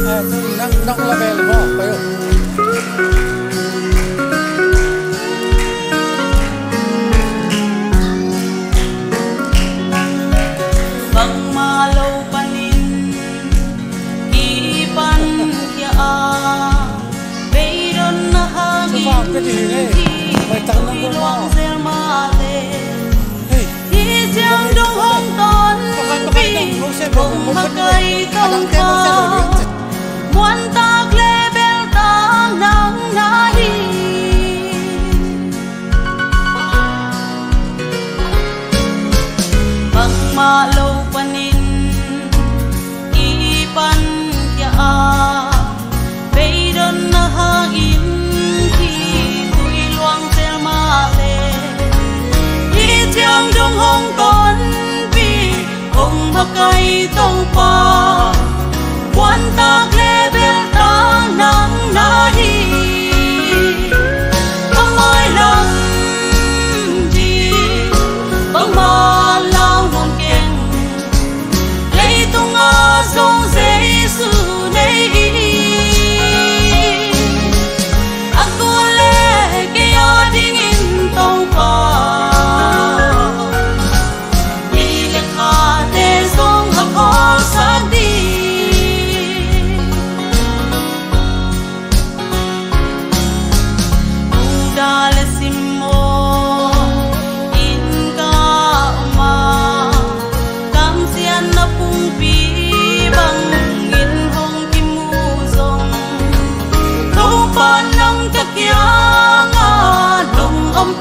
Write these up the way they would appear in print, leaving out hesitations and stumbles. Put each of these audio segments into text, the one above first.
nang level mo kayo bang malaw panin ipan kya bayron na hangin may tanong mo Giang đông hong ton vì cùng mặc cây không có muốn tạc lê bèo tăng nắng nái bằng mà lâu panin ipan kya bay đơn na hangin khi bụi loang tel ma lê Giang đông hong ton vì cùng mặc cây tông pa quan ta lê bèo tăng nắng nái băng ai lăng đi băng mà lao non keng lấy tung a sông dễ sự này aku lê cái a ding in tông pa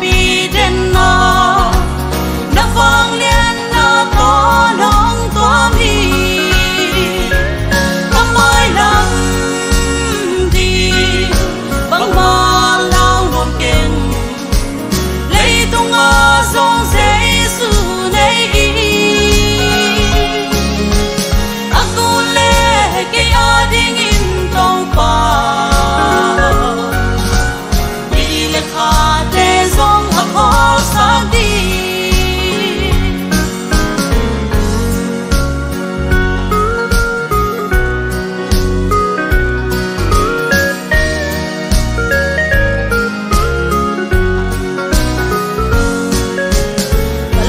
pi den na na vang liên na to nong to mi băng mai lăng đi băng ma lao non ken lấy tung a sông dễ su này aku lê cái a ding in tông pa song a khó sang đi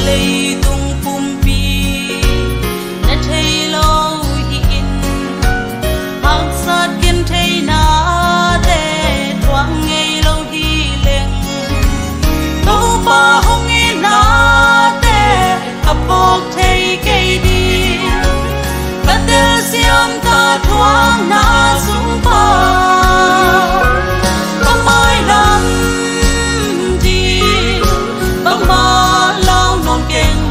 lấy tung phum pi đã thấy lâu in hàng sát kiên thấy na để thoáng ngày lâu hi lên ba hong in na te apok thei ke di batel siam ta thoáng na sung pa băng mai lam di băng ma lao non keng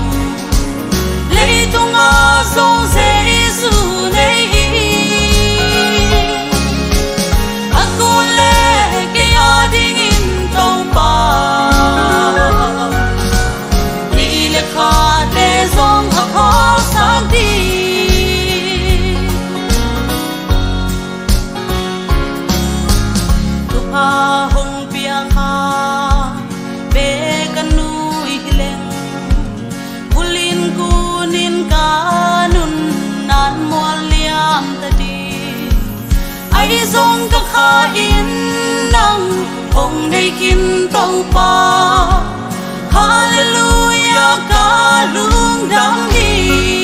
lấy tung a sông dễ su này aku lê cái a ding in tông pa để dòng hấp khó sang đi tu pa hong pia kha be kan nui hileng ulin kunin kanun nan mual liam ta đi ai dòng ka kha in nang hong nei kin tông pa Hallelujah, ka lung dang hi